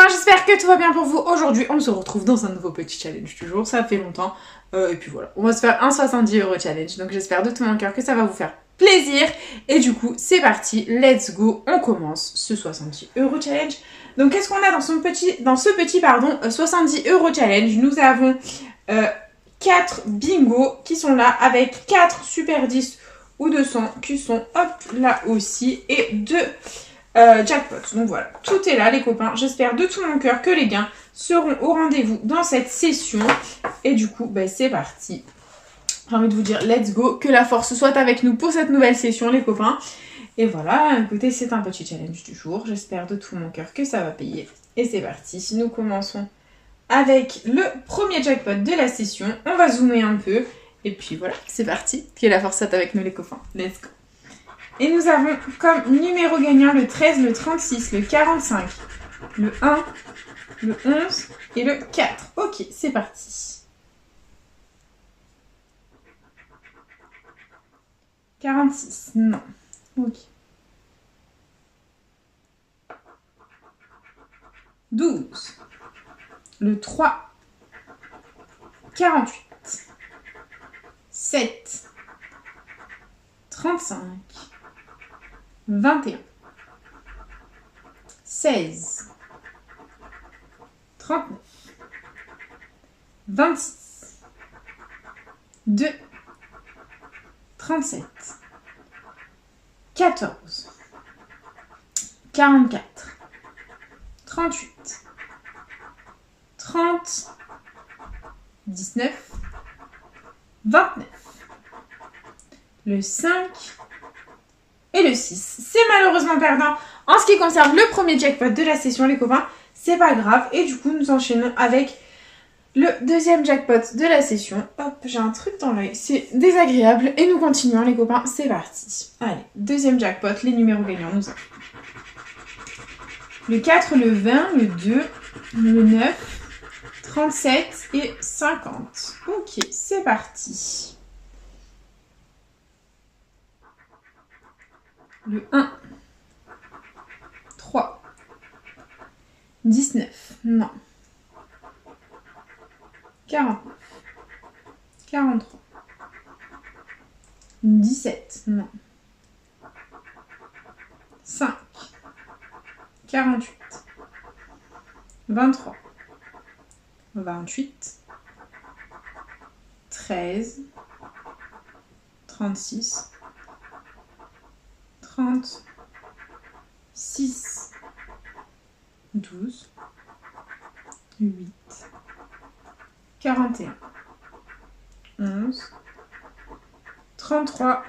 j'espère que tout va bien pour vous. Aujourd'hui, on se retrouve dans un nouveau petit challenge du jour. Ça fait longtemps. Et puis voilà, on va se faire un 70€ challenge. Donc j'espère de tout mon cœur que ça va vous faire plaisir. Et du coup, c'est parti. Let's go. On commence ce 70€ challenge. Donc qu'est-ce qu'on a dans ce petit 70€ challenge? Nous avons 4 bingos qui sont là avec 4 super 10 ou 200 qui sont hop là aussi. Et 2... jackpot. Donc voilà, tout est là les copains. J'espère de tout mon cœur que les gains seront au rendez-vous dans cette session. Et du coup, c'est parti. J'ai envie de vous dire let's go, que la force soit avec nous pour cette nouvelle session les copains. Et voilà, écoutez, c'est un petit challenge du jour. J'espère de tout mon cœur que ça va payer. Et c'est parti. Si nous commençons avec le premier jackpot de la session, on va zoomer un peu. Et puis voilà, c'est parti. Que la force soit avec nous les copains. Let's go. Et nous avons comme numéro gagnant le 13, le 36, le 45, le 1, le 11 et le 4. Ok, c'est parti. 46, non. Ok. 12, le 3, 48, 7, 35, 21, 16, 39, 26, 2, 37, 14, 44, 38, 30, 19, 29, le 5, et le 6, c'est malheureusement perdant. En ce qui concerne le premier jackpot de la session, les copains, c'est pas grave. Et du coup, nous enchaînons avec le deuxième jackpot de la session. Hop, j'ai un truc dans l'œil, c'est désagréable. Et nous continuons, les copains, c'est parti. Allez, deuxième jackpot, les numéros gagnants, nous avons le 4, le 20, le 2, le 9, 37 et 50. Ok, c'est parti. Le 1, 3, 19, non, 49, 43, 17, non, 5, 48, 23, 28, 13, 36, 30, 6, 12, 8, 41, 11, 33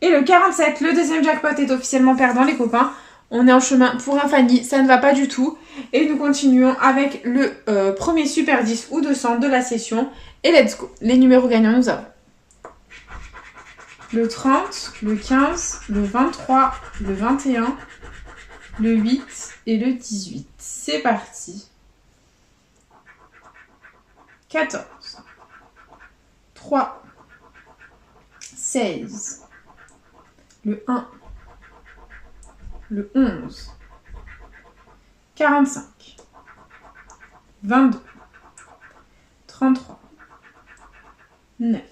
et le 47. Le deuxième jackpot est officiellement perdant les copains. On est en chemin pour un Fanny, ça ne va pas du tout. Et nous continuons avec le premier super 10 ou 200 de la session. Et let's go. Les numéros gagnants, nous avons le 30, le 15, le 23, le 21, le 8 et le 18. C'est parti. 14, 3, 16, le 1, le 11, 45, 22, 33, 9,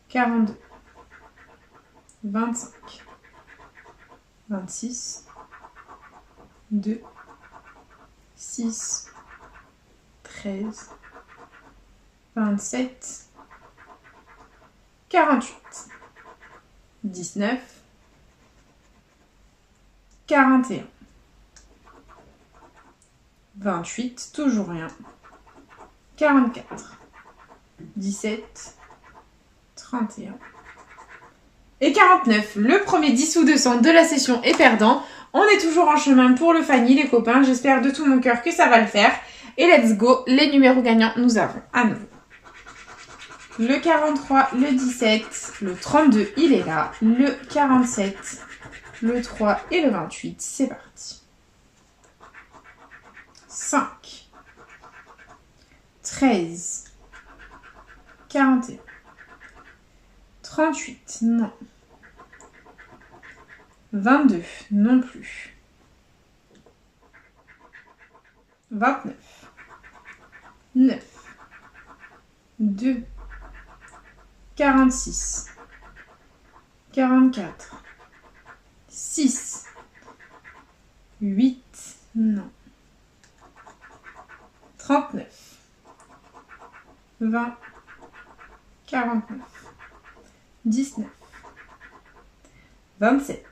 42, 25, 26, 2, 6, 13, 27, 48, 19, 41, 28, toujours rien, 44, 17, 31 et 49. Le premier 10 ou 200 de la session est perdant. On est toujours en chemin pour le Fanny, les copains. J'espère de tout mon cœur que ça va le faire. Et let's go, les numéros gagnants, nous avons à nouveau le 43, le 17, le 32, il est là, le 47, le 3 et le 28. C'est parti. 5, 13, 41, 38, non. 22, non plus. 29, 9, 2, 46, 44, 6, 8, non, 39, 20, 49, 19, 27,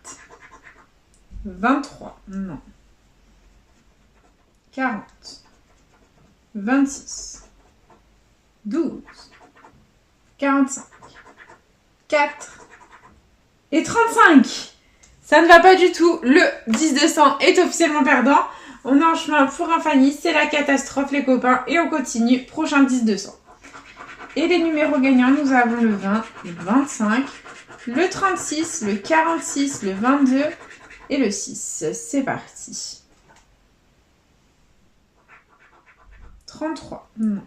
23, non, 40, 26, 12, 45, 4 et 35. Ça ne va pas du tout. Le 10 de 100 est officiellement perdant. On est en chemin pour un Fanny. C'est la catastrophe les copains. Et on continue. Prochain 10 de 100. Et les numéros gagnants, nous avons le 20, le 25, le 36, le 46, le 22 et le 6. C'est parti. 33, non.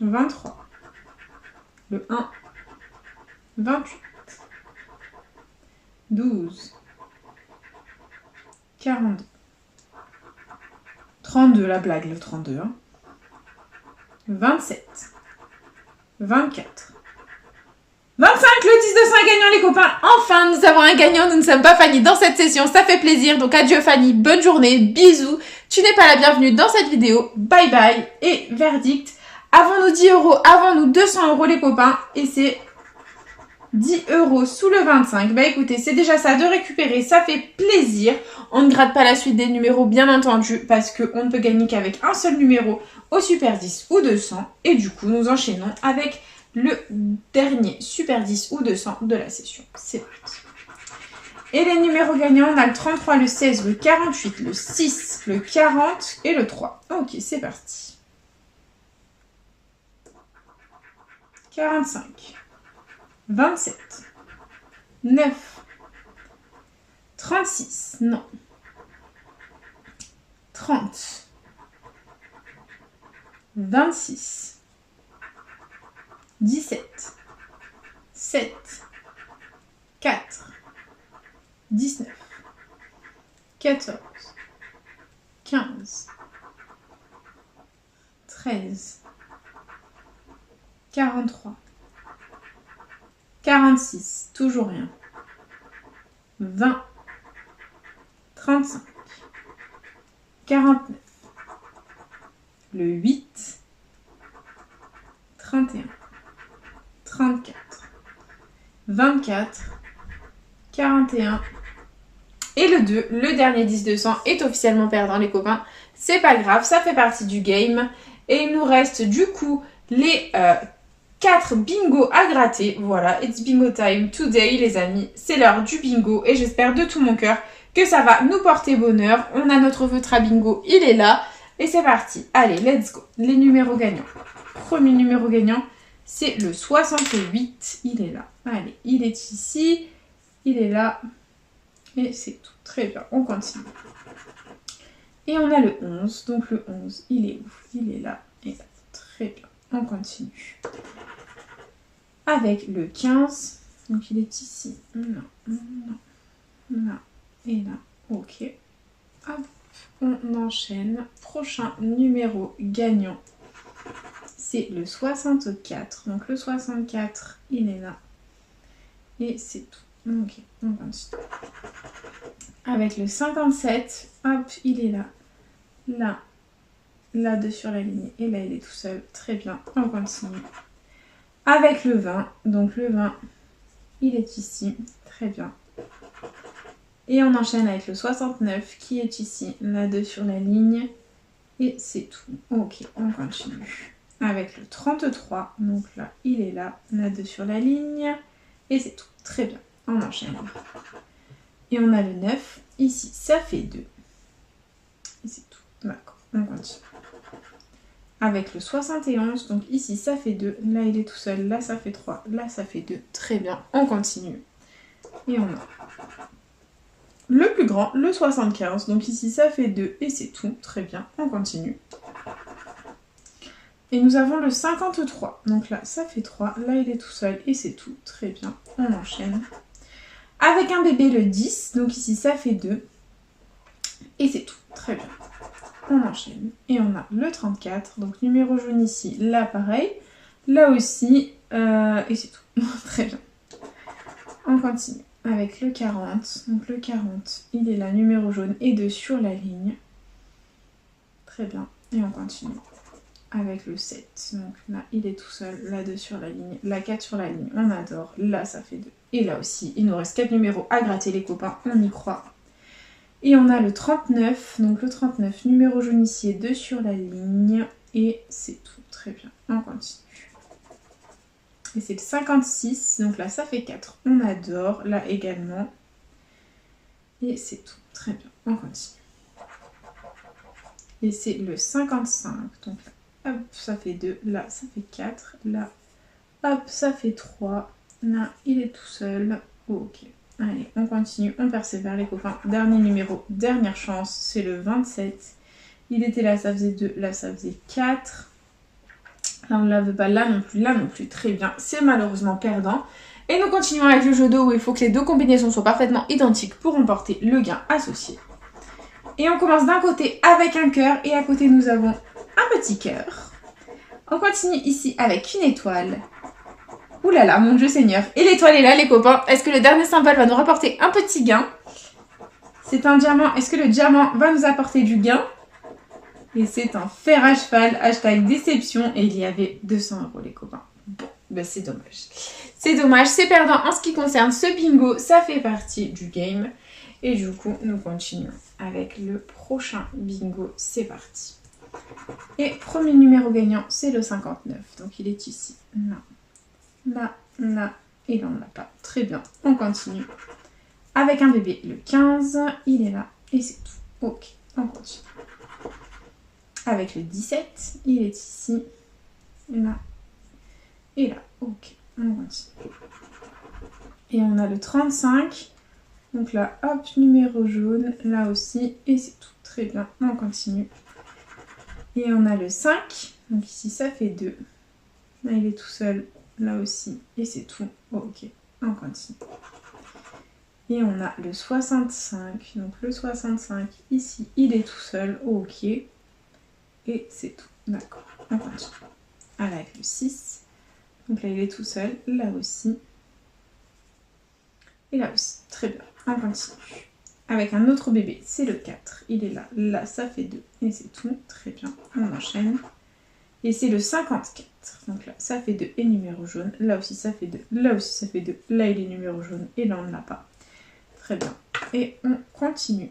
23, le 1, 28, 12, 42, 32, la blague, le 32, hein. 27, 24, 25, le 10 de 100 est gagnant les copains. Enfin, nous avons un gagnant, nous ne sommes pas Fanny dans cette session, ça fait plaisir. Donc adieu Fanny, bonne journée, bisous. Tu n'es pas la bienvenue dans cette vidéo, bye bye et verdict. Avons-nous 10 €, avons-nous 200 € les copains et c'est 10 € sous le 25. Bah écoutez, c'est déjà ça de récupérer, ça fait plaisir. On ne gratte pas la suite des numéros bien entendu parce qu'on ne peut gagner qu'avec un seul numéro au Super 10 ou 200. Et du coup, nous enchaînons avec le dernier Super 10 ou 200 de la session. C'est parti. Et les numéros gagnants, on a le 33, le 16, le 48, le 6, le 40 et le 3. Ok, c'est parti. 45, 27, 9, 36, non, 30, 26, 17, 7, 4, 19, 14, 15, 13, 43, 46, toujours rien, 20, 35, 49, le 8, 31, 34, 24, 41 et le 2, le dernier 10 de 100 est officiellement perdant les copains. C'est pas grave, ça fait partie du game. Et il nous reste du coup les 4 bingos à gratter. Voilà, it's bingo time today les amis. C'est l'heure du bingo et j'espère de tout mon cœur que ça va nous porter bonheur. On a notre Veutra bingo, il est là. Et c'est parti, allez, let's go. Les numéros gagnants. Premier numéro gagnant, c'est le 68. Il est là. Allez, il est ici. Il est là. Et c'est tout. Très bien, on continue. Et on a le 11. Donc le 11, il est où? Il est là. Et là. Très bien, on continue. Avec le 15. Donc il est ici. Non, non, là. Et là. Ok. Hop. On enchaîne. Prochain numéro gagnant, c'est le 64. Donc le 64, il est là. Et c'est tout. Ok, on continue. Avec le 57, hop, il est là. Là. Là, 2 sur la ligne. Et là, il est tout seul. Très bien, on continue. Avec le 20. Donc le 20, il est ici. Très bien. Et on enchaîne avec le 69 qui est ici, là 2 sur la ligne. Et c'est tout. Ok, on continue. Avec le 33, donc là, il est là, là 2 sur la ligne. Et c'est tout. Très bien, on enchaîne. Et on a le 9, ici, ça fait 2. Et c'est tout. D'accord, on continue. Avec le 71, donc ici, ça fait 2. Là, il est tout seul. Là, ça fait 3. Là, ça fait 2. Très bien, on continue. Et on a le plus grand, le 75. Donc ici, ça fait 2 et c'est tout. Très bien, on continue. Et nous avons le 53. Donc là, ça fait 3. Là, il est tout seul et c'est tout. Très bien, on enchaîne. Avec un bébé, le 10. Donc ici, ça fait 2. Et c'est tout. Très bien, on enchaîne. Et on a le 34, donc numéro jaune ici, là pareil. Là aussi, et c'est tout. Très bien. On continue avec le 40. Donc le 40, il est là, numéro jaune et 2 sur la ligne. Très bien. Et on continue avec le 7. Donc là, il est tout seul. Là, 2 sur la ligne. Là, 4 sur la ligne. On adore. Là, ça fait 2. Et là aussi, il nous reste 4 numéros à gratter, les copains. On y croit. Et on a le 39. Donc le 39, numéro jaune ici et 2 sur la ligne. Et c'est tout. Très bien. On continue. Et c'est le 56. Donc là, ça fait 4. On adore. Là également. Et c'est tout. Très bien. On continue. Et c'est le 55. Donc là, hop, ça fait 2. Là, ça fait 4. Là, hop, ça fait 3. Là, il est tout seul. Ok. Allez, on continue. On persévère, les copains. Dernier numéro, dernière chance. C'est le 27. Il était là, ça faisait 2. Là, ça faisait 4. Là, on ne la veut pas. Là non plus. Là non plus. Très bien. C'est malheureusement perdant. Et nous continuons avec le jeu d'eau où il faut que les deux combinaisons soient parfaitement identiques pour remporter le gain associé. Et on commence d'un côté avec un cœur et à côté nous avons un petit cœur. On continue ici avec une étoile. Ouh là là, mon Dieu Seigneur. Et l'étoile est là, les copains. Est-ce que le dernier symbole va nous rapporter un petit gain? C'est un diamant. Est-ce que le diamant va nous apporter du gain? Et c'est un fer à cheval, hashtag déception. Et il y avait 200 €, les copains. Bon, ben c'est dommage. C'est dommage, c'est perdant en ce qui concerne ce bingo. Ça fait partie du game. Et du coup, nous continuons avec le prochain bingo. C'est parti. Et premier numéro gagnant, c'est le 59. Donc il est ici. Là, là, là. Et là, on ne l'a pas. Très bien. On continue. Avec un bébé, le 15. Il est là. Et c'est tout. Ok. On continue. Avec le 17. Il est ici. Là. Et là. Ok. On continue. Et on a le 35. Donc là, hop, numéro jaune, là aussi, et c'est tout. Très bien, on continue. Et on a le 5, donc ici ça fait 2. Là il est tout seul, là aussi, et c'est tout. Ok, on continue. Et on a le 65, donc le 65, ici il est tout seul, ok. Et c'est tout, d'accord, on continue. Avec le 6, donc là il est tout seul, là aussi. Et là aussi, très bien. On continue. Avec un autre bébé, c'est le 4. Il est là. Là, ça fait 2. Et c'est tout. Très bien. On enchaîne. Et c'est le 54. Donc là, ça fait 2 et numéro jaune. Là aussi, ça fait 2. Là aussi, ça fait 2. Là, il est numéro jaune. Et là, on ne l'a pas. Très bien. Et on continue.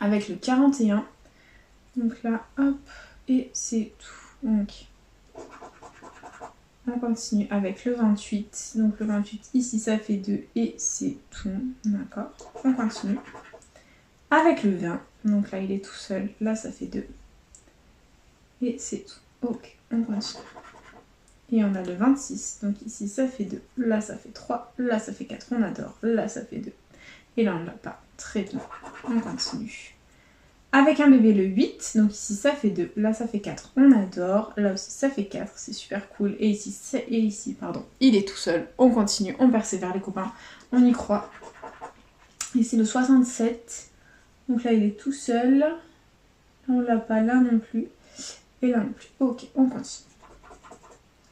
Avec le 41. Donc là, hop. Et c'est tout. Donc, on continue avec le 28. Donc le 28, ici, ça fait 2 et c'est tout. D'accord. On continue. Avec le 20. Donc là, il est tout seul. Là, ça fait 2. Et c'est tout. Ok. On continue. Et on a le 26. Donc ici, ça fait 2. Là, ça fait 3. Là, ça fait 4. On adore. Là, ça fait 2. Et là, on ne l'a pas. Très bien. On continue. Avec un bébé, le 8, donc ici ça fait 2, là ça fait 4, on adore, là aussi ça fait 4, c'est super cool, et ici, pardon, il est tout seul, on continue, on persévère les copains, on y croit. Et c'est le 67, donc là il est tout seul, là on l'a pas, là non plus, et là non plus, ok, on continue.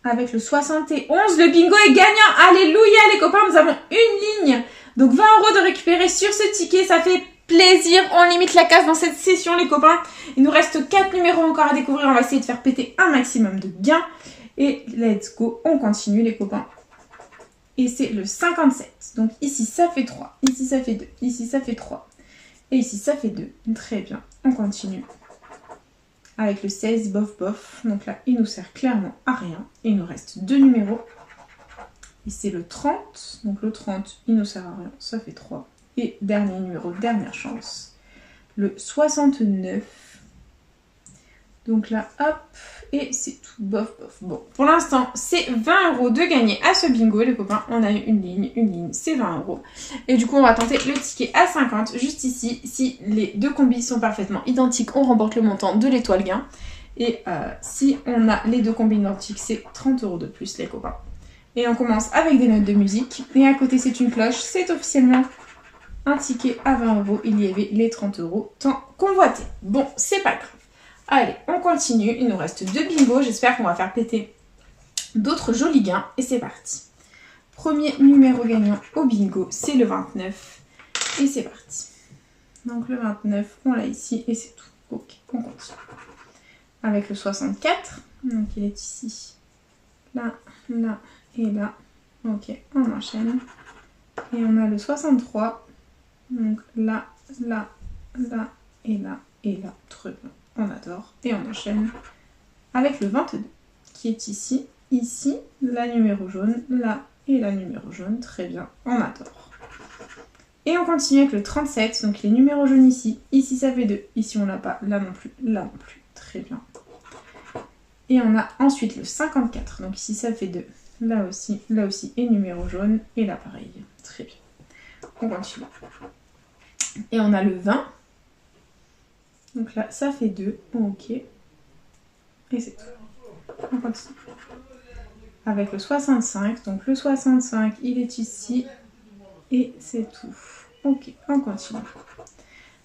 Avec le 71, le bingo est gagnant, alléluia les copains, nous avons une ligne, donc 20 € de récupérer sur ce ticket, ça fait plaisir, on limite la casse dans cette session les copains. Il nous reste 4 numéros encore à découvrir, on va essayer de faire péter un maximum de gains. Et let's go, on continue les copains. Et c'est le 57, donc ici ça fait 3, ici ça fait 2, ici ça fait 3. Et ici ça fait 2, très bien, on continue. Avec le 16, bof bof, donc là il nous sert clairement à rien. Et il nous reste 2 numéros. Et c'est le 30, donc le 30 il nous sert à rien, ça fait 3. Et dernier numéro, dernière chance, le 69. Donc là, hop, et c'est tout, bof, bof. Bon, pour l'instant, c'est 20 € de gagner à ce bingo, les copains. On a eu une ligne, c'est 20 €. Et du coup, on va tenter le ticket à 50, juste ici. Si les deux combis sont parfaitement identiques, on remporte le montant de l'étoile gain. Et si on a les deux combis identiques, c'est 30 € de plus, les copains. Et on commence avec des notes de musique. Et à côté, c'est une cloche, c'est officiellement un ticket à 20 €, il y avait les 30 € tant convoité. Bon, c'est pas grave. Allez, on continue, il nous reste 2 bingos, j'espère qu'on va faire péter d'autres jolis gains, et c'est parti. Premier numéro gagnant au bingo, c'est le 29, et c'est parti. Donc le 29, on l'a ici, et c'est tout. Ok, on continue. Avec le 64, donc il est ici, là, là et là. Ok, on enchaîne. Et on a le 63, donc là, là, là et là et là. Très bien, on adore. Et on enchaîne avec le 22, qui est ici, ici, la numéro jaune, là et la numéro jaune. Très bien, on adore. Et on continue avec le 37, donc les numéros jaunes ici. Ici ça fait 2, ici on l'a pas, là non plus, là non plus. Très bien. Et on a ensuite le 54, donc ici ça fait 2. Là aussi, et numéro jaune, et là pareil. Très bien. On continue. Et on a le 20. Donc là, ça fait 2. Ok. Et c'est tout. On continue. Avec le 65. Donc le 65, il est ici. Et c'est tout. Ok, on continue.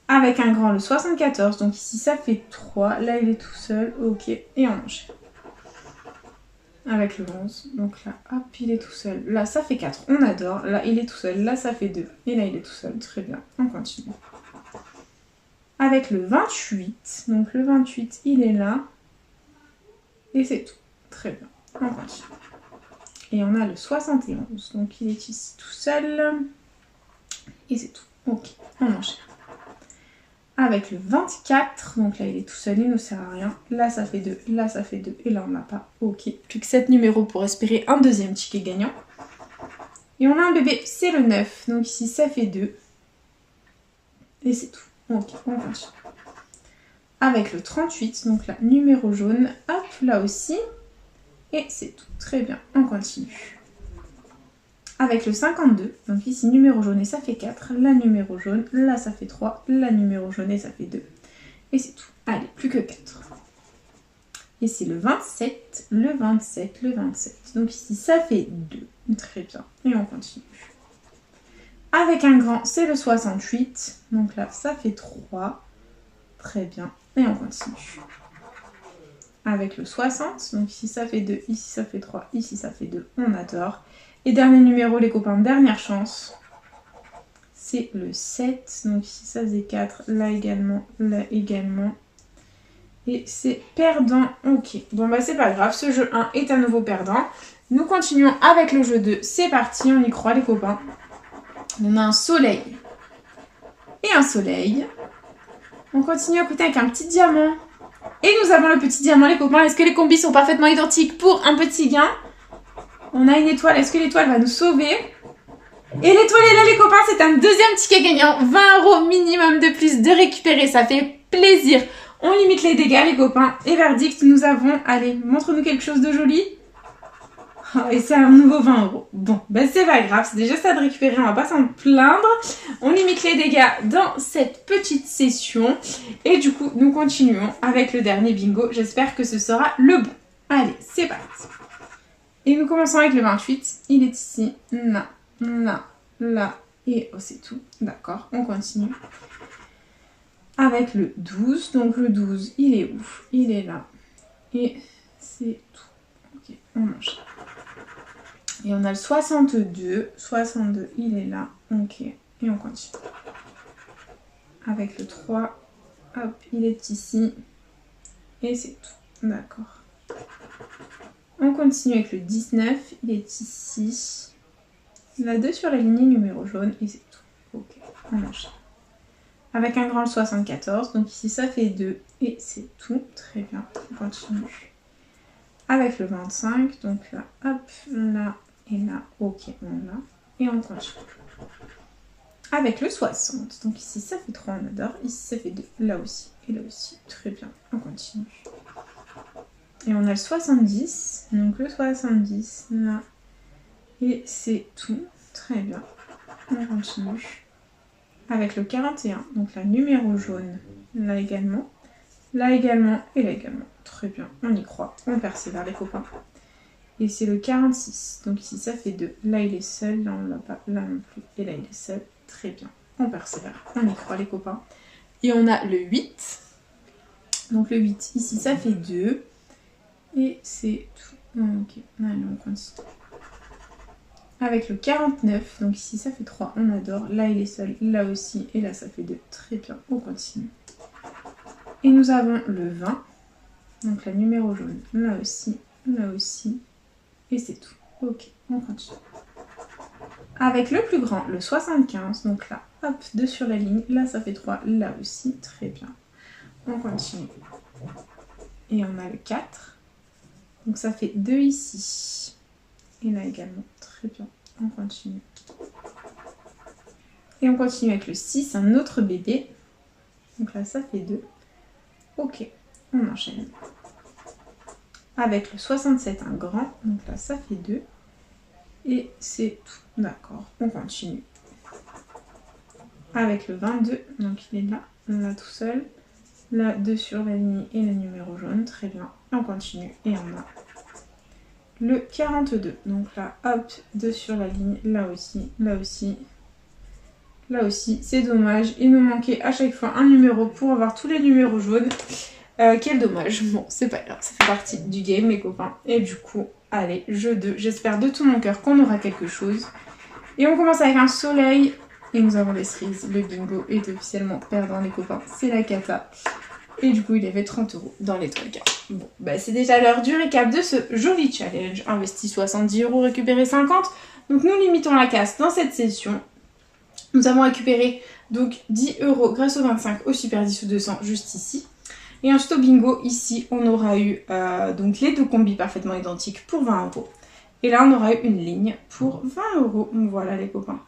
Avec un grand, le 74. Donc ici, ça fait 3. Là, il est tout seul. Ok. Et on enchaîne. Avec le 11, donc là, hop, il est tout seul. Là, ça fait 4, on adore. Là, il est tout seul. Là, ça fait 2. Et là, il est tout seul. Très bien, on continue. Avec le 28, donc le 28, il est là. Et c'est tout. Très bien, on continue. Et on a le 71, donc il est ici tout seul. Et c'est tout. Ok, on enchaîne. Avec le 24, donc là il est tout seul, il ne sert à rien. Là ça fait 2, là ça fait 2, et là on l'a pas. Ok, plus que 7 numéros pour espérer un deuxième ticket gagnant. Et on a un bébé, c'est le 9, donc ici ça fait 2. Et c'est tout. Ok, on continue. Avec le 38, donc là numéro jaune, hop, là aussi. Et c'est tout, très bien, on continue. Avec le 52, donc ici numéro jaune et ça fait 4, la numéro jaune, là ça fait 3, la numéro jaune et ça fait 2. Et c'est tout. Allez, plus que 4. Et c'est le 27, le 27, le 27. Donc ici ça fait 2. Très bien. Et on continue. Avec un grand, c'est le 68. Donc là ça fait 3. Très bien. Et on continue. Avec le 60, donc ici ça fait 2, ici ça fait 3, ici ça fait 2. On adore. Et dernier numéro, les copains, dernière chance, c'est le 7. Donc ici, ça faisait 4. Là également, là également. Et c'est perdant. Ok. Bon, bah c'est pas grave. Ce jeu 1 est à nouveau perdant. Nous continuons avec le jeu 2. C'est parti, on y croit, les copains. On a un soleil. Et un soleil. On continue à côté avec un petit diamant. Et nous avons le petit diamant, les copains. Est-ce que les combis sont parfaitement identiques pour un petit gain ? On a une étoile, est-ce que l'étoile va nous sauver? Et l'étoile est là les copains, c'est un deuxième ticket gagnant, 20 € minimum de plus de récupérer, ça fait plaisir. On limite les dégâts les copains, et verdict, nous avons, allez, montre-nous quelque chose de joli. Oh, et c'est un nouveau 20 €. Bon, ben c'est pas grave, c'est déjà ça de récupérer, on va pas s'en plaindre. On limite les dégâts dans cette petite session, et du coup, nous continuons avec le dernier bingo, j'espère que ce sera le bon. Allez, c'est parti. Et nous commençons avec le 28, il est ici, là, là, là, et oh, c'est tout, d'accord, on continue. Avec le 12, donc le 12, il est où? Il est là, et c'est tout, ok, on enchaîne. Et on a le 62, 62, il est là, ok, et on continue. Avec le 3, hop, il est ici, et c'est tout, d'accord. On continue avec le 19, il est ici. La 2 sur la lignée numéro jaune et c'est tout. Ok, on enchaîne. Avec un grand 74, donc ici ça fait 2 et c'est tout. Très bien, on continue. Avec le 25, donc là, hop, là et là, ok, on l'a. Et on continue. Avec le 60, donc ici ça fait 3, on adore. Ici ça fait 2, là aussi et là aussi. Très bien, on continue. Et on a le 70, donc le 70, là, et c'est tout, très bien, on continue. Avec le 41, donc la numéro jaune, là également et là également, très bien, on y croit, on persévère les copains. Et c'est le 46, donc ici ça fait 2, là il est seul, là on l'a pas, là non plus, et là il est seul, très bien, on persévère, on y croit les copains. Et on a le 8. Donc le 8 ici ça fait 2. Et c'est tout. Ok, allez on continue. Avec le 49, donc ici ça fait 3, on adore. Là il est seul, là aussi, et là ça fait 2. Très bien, on continue. Et nous avons le 20, donc la numéro jaune, là aussi, et c'est tout. Ok, on continue. Avec le plus grand, le 75, donc là, hop, 2 sur la ligne, là ça fait 3, là aussi, très bien. On continue. Et on a le 4, donc ça fait 2 ici, et là également, très bien, on continue. Et on continue avec le 6, un autre bébé, donc là ça fait 2. Ok, on enchaîne. Avec le 67, un grand, donc là ça fait 2. Et c'est tout, d'accord, on continue. Avec le 22, donc il est là tout seul. Là, 2 sur la ligne et le numéro jaune, très bien. On continue et on a le 42. Donc là, hop, 2 sur la ligne, là aussi, là aussi. Là aussi, c'est dommage. Il nous manquait à chaque fois un numéro pour avoir tous les numéros jaunes. Quel dommage. Bon, c'est pas grave, ça fait partie du game, les copains. Et du coup, allez, jeu 2. J'espère de tout mon cœur qu'on aura quelque chose. Et on commence avec un soleil. Et nous avons les cerises. Le bingo est officiellement perdant, les copains. C'est la cata. Et du coup, il y avait 30 € dans les 3 cas. Bon, bah c'est déjà l'heure du récap de ce joli challenge. Investi 70 €, récupéré 50. Donc nous limitons la casse dans cette session. Nous avons récupéré donc 10 € grâce au 25 au Super 10 ou 200 juste ici. Et ensuite au bingo, ici, on aura eu donc les deux combis parfaitement identiques pour 20 €. Et là, on aura eu une ligne pour 20 €. Voilà les copains.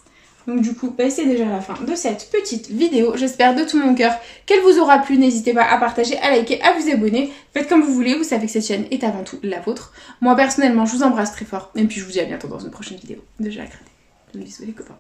Donc du coup, bah, c'est déjà la fin de cette petite vidéo. J'espère de tout mon cœur qu'elle vous aura plu. N'hésitez pas à partager, à liker, à vous abonner. Faites comme vous voulez, vous savez que cette chaîne est avant tout la vôtre. Moi personnellement, je vous embrasse très fort. Et puis je vous dis à bientôt dans une prochaine vidéo de Jacques. Bisous les copains.